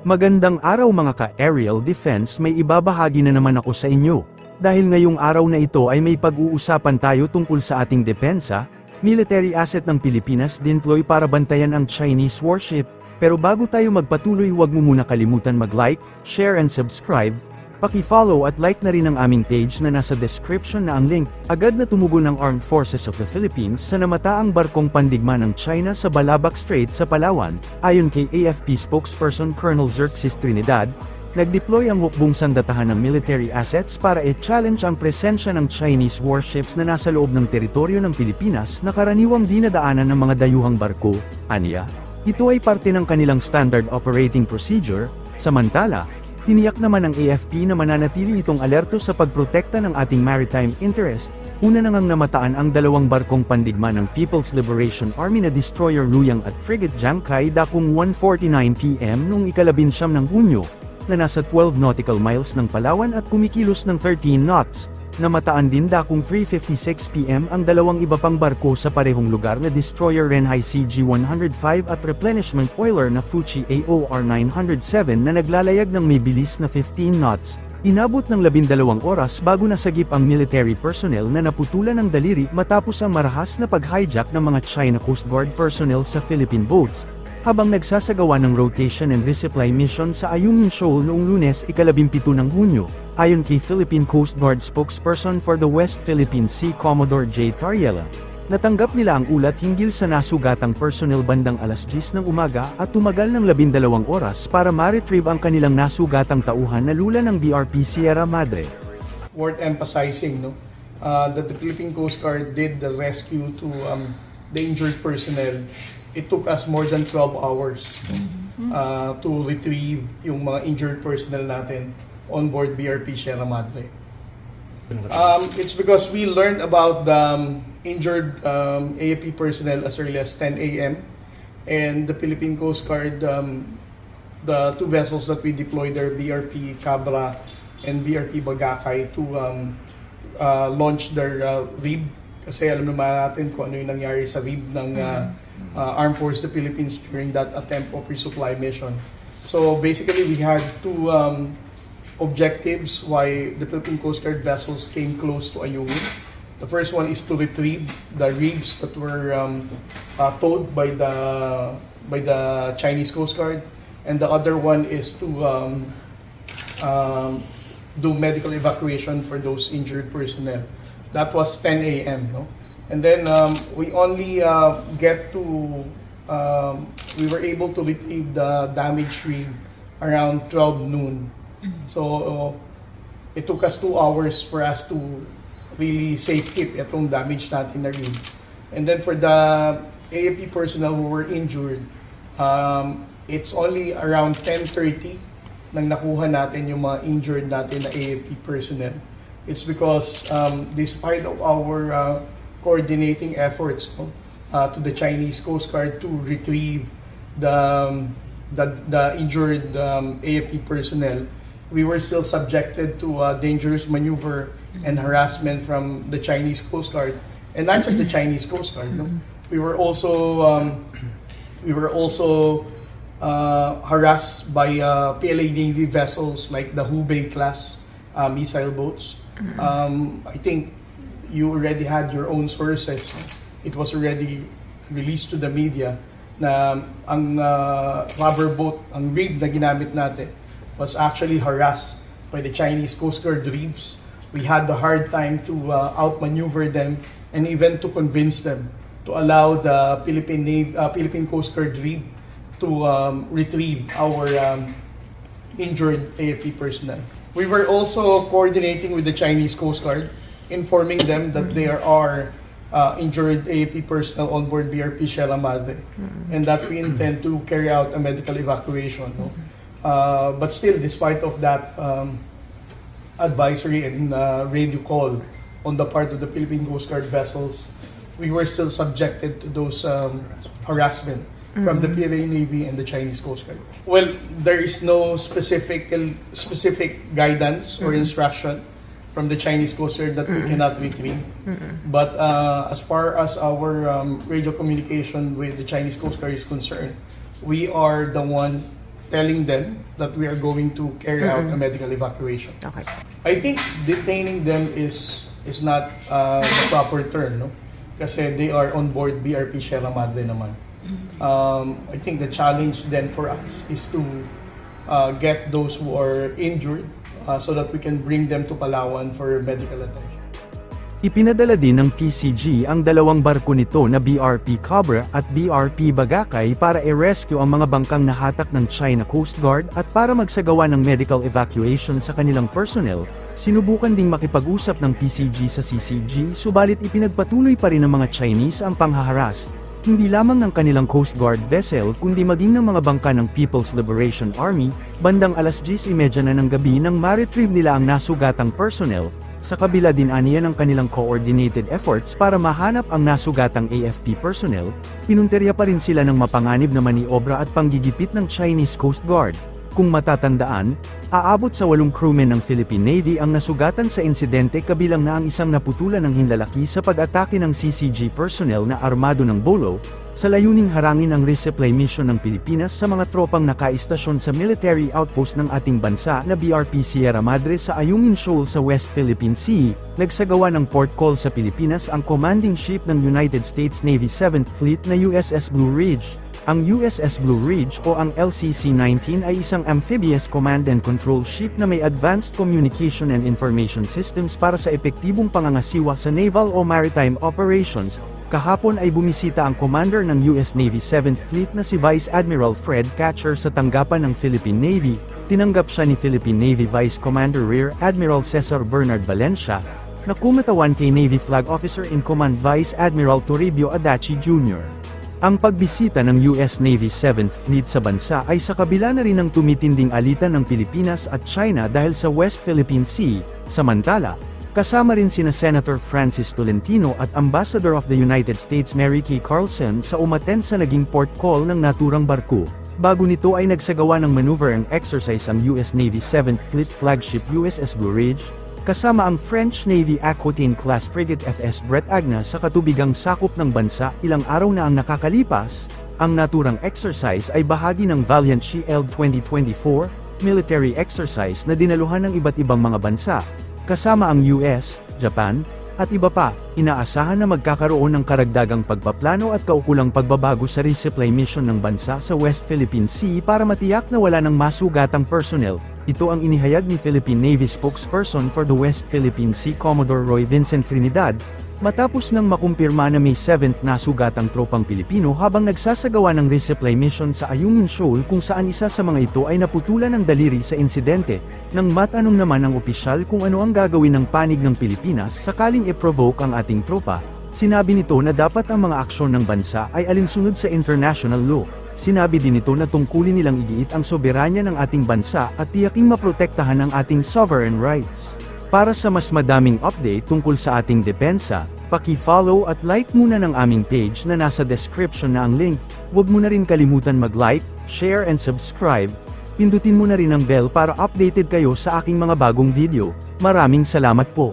Magandang araw mga ka-aerial defense, may ibabahagi na naman ako sa inyo. Dahil ngayong araw na ito ay may pag-uusapan tayo tungkol sa ating depensa, military asset ng Pilipinas deploy para bantayan ang Chinese warship. Pero bago tayo magpatuloy, huwag mo muna kalimutan mag-like, share and subscribe. Paki-follow at like na rin ang aming page na nasa description na ang link. Agad na tumugon ng Armed Forces of the Philippines sa namataang barkong pandigma ng China sa Balabac Strait sa Palawan. Ayon kay AFP spokesperson Colonel Xerxes Trinidad, nag-deploy ang hukbong sandatahan ng military assets para i-challenge ang presensya ng Chinese warships na nasa loob ng teritoryo ng Pilipinas na karaniwang dinadaanan ng mga dayuhang barko. Aniya, ito ay parte ng kanilang standard operating procedure. Samantala, tiniyak naman ng AFP na mananatili itong alerto sa pagprotekta ng ating maritime interest. Una na ngang namataan ang dalawang barkong pandigma ng People's Liberation Army na destroyer Luyang at frigate Jiangkai dakong 1:49 PM noong ika-19 ng Hunyo, na nasa 12 nautical miles ng Palawan at kumikilos ng 13 knots. Namataan din dakong 3:56 PM ang dalawang iba pang barko sa parehong lugar na destroyer Renhai CG-105 at replenishment oiler na Fuchi AOR 907 na naglalayag ng may bilis na 15 knots. Inabot ng 12 oras bago nasagip ang military personnel na naputulan ng daliri matapos ang marahas na pag-hijack ng mga China Coast Guard personnel sa Philippine boats, habang nagsasagawa ng rotation and resupply mission sa Ayungin Shoal noong Lunes ika-17 ng Hunyo. Ayon kay Philippine Coast Guard spokesperson for the West Philippine Sea Commodore J. Tariela, natanggap nila ang ulat hinggil sa nasugatang personnel bandang alas 10 ng umaga at tumagal ng 12 oras para ma-retrieve ang kanilang nasugatang tauhan na lula ng BRP Sierra Madre. Worth emphasizing that the Philippine Coast Guard did the rescue to the injured personnel. It took us more than 12 hours to retrieve yung mga injured personnel natin on board BRP Sierra Madre. It's because we learned about the injured AFP personnel as early as 10 a.m. and the Philippine Coast Guard, the two vessels that we deployed there, BRP Cabra and BRP Bagakay, to launch their RIB. Kasi alam naman natin kung ano yung nangyari sa RIB ng Armed Forces of the Philippines during that attempt of resupply mission. So basically, we had two objectives why the Philippine Coast Guard vessels came close to Ayungin. The first one is to retrieve the ribs that were towed by the Chinese Coast Guard, and the other one is to do medical evacuation for those injured personnel. That was 10 a.m. No? And then we only we were able to retrieve the damaged rib around 12 noon. So it took us 2 hours for us to really safe keep itong damage natin na rib. And then for the AFP personnel who were injured, it's only around 10:30 nang nakuha natin yung mga injured natin na AFP personnel. It's because despite of our coordinating efforts to the Chinese Coast Guard to retrieve the injured AFP personnel, we were still subjected to dangerous maneuver and harassment from the Chinese Coast Guard, and not just the Chinese Coast Guard. No? We were also harassed by PLA Navy vessels like the Hubei class missile boats. I think you already had your own sources. It was already released to the media na ang rubber boat, ang RIB na ginamit natin, was actually harassed by the Chinese Coast Guard RIBs. We had the hard time to outmaneuver them and even to convince them to allow the Philippine Coast Guard RIB to retrieve our injured AFP personnel. We were also coordinating with the Chinese Coast Guard, informing them that there are injured AFP personnel on board BRP Sierra Madre, and that we intend to carry out a medical evacuation. No? But still, despite of that advisory and radio call on the part of the Philippine Coast Guard vessels, we were still subjected to those harassment from the PLA Navy and the Chinese Coast Guard. Well, there is no specific guidance or instruction from the Chinese Coast Guard that we cannot retrieve. But as far as our radio communication with the Chinese Coast Guard is concerned, we are the one telling them that we are going to carry out a medical evacuation. Okay. I think detaining them is not the proper term, no? Kasi they are on board BRP Sierra Madre naman. I think the challenge then for us is to get those who are injured so that we can bring them to Palawan for medical attention. Ipinadala din ng PCG ang dalawang barko nito na BRP Cobra at BRP Bagakay para i-rescue ang mga bangkang nahatak ng China Coast Guard at para magsagawa ng medical evacuation sa kanilang personnel. Sinubukan ding makipag-usap ng PCG sa CCG subalit ipinagpatuloy pa rin ng mga Chinese ang panghaharas. Hindi lamang ng kanilang Coast Guard vessel kundi maging ng mga bangka ng People's Liberation Army, bandang alas 10:30 na ng gabi nang ma-retrieve nila ang nasugatang personnel. Sa kabila din aniya ng kanilang coordinated efforts para mahanap ang nasugatang AFP personnel, pinunterya pa rin sila ng mapanganib na maniobra at panggigipit ng Chinese Coast Guard. Kung matatandaan, aabot sa 8 crewmen ng Philippine Navy ang nasugatan sa insidente kabilang na ang isang naputulan ng hinlalaki sa pag-atake ng CCG personnel na armado ng bolo, sa layuning harangin ang resupply mission ng Pilipinas sa mga tropang nakaistasyon sa military outpost ng ating bansa na BRP Sierra Madre sa Ayungin Shoal sa West Philippine Sea. Nagsagawa ng port call sa Pilipinas ang commanding ship ng United States Navy 7th Fleet na USS Blue Ridge. Ang USS Blue Ridge o ang LCC-19 ay isang amphibious command and control ship na may advanced communication and information systems para sa epektibong pangangasiwa sa naval o maritime operations. Kahapon ay bumisita ang commander ng US Navy 7th Fleet na si Vice Admiral Fred Catcher sa tanggapan ng Philippine Navy. Tinanggap siya ni Philippine Navy Vice Commander Rear Admiral Cesar Bernard Valencia, na kumatawan kay Navy Flag Officer in Command Vice Admiral Toribio Adachi Jr. Ang pagbisita ng US Navy 7th Fleet sa bansa ay sa kabila na rin ng tumitinding alitan ng Pilipinas at China dahil sa West Philippine Sea. Samantala, kasama rin sina Senator Francis Tolentino at Ambassador of the United States Mary Kay Carlson sa umattend sa naging port call ng naturang barko. Bago nito ay nagsagawa ng maneuver and exercise ang US Navy 7th Fleet flagship USS Blue Ridge, kasama ang French Navy Aquitaine-class frigate FS Brett Agna sa katubigang sakop ng bansa. Ilang araw na ang nakakalipas, ang naturang exercise ay bahagi ng Valiant Shield 2024 military exercise na dinaluhan ng iba't ibang mga bansa, kasama ang US, Japan, at iba pa. Inaasahan na magkakaroon ng karagdagang pagpaplano at kaukulang pagbabago sa resupply mission ng bansa sa West Philippine Sea para matiyak na wala ng masugatang personnel. Ito ang inihayag ni Philippine Navy spokesperson for the West Philippine Sea Commodore Roy Vincent Trinidad, matapos nang makumpirma na may 7th nasugatang tropang Pilipino habang nagsasagawa ng resupply mission sa Ayungin Shoal kung saan isa sa mga ito ay naputulan ng daliri sa insidente. Nang matanong naman ng opisyal kung ano ang gagawin ng panig ng Pilipinas sakaling i-provoke ang ating tropa, sinabi nito na dapat ang mga aksyon ng bansa ay alinsunod sa international law. Sinabi din nito na tungkulin nilang igiit ang soberanya ng ating bansa at tiyaking maprotektahan ang ating sovereign rights. Para sa mas madaming update tungkol sa ating depensa, paki-follow at like muna ng aming page na nasa description na ang link. Huwag mo na rin kalimutan mag-like, share and subscribe. Pindutin mo na rin ang bell para updated kayo sa aking mga bagong video. Maraming salamat po.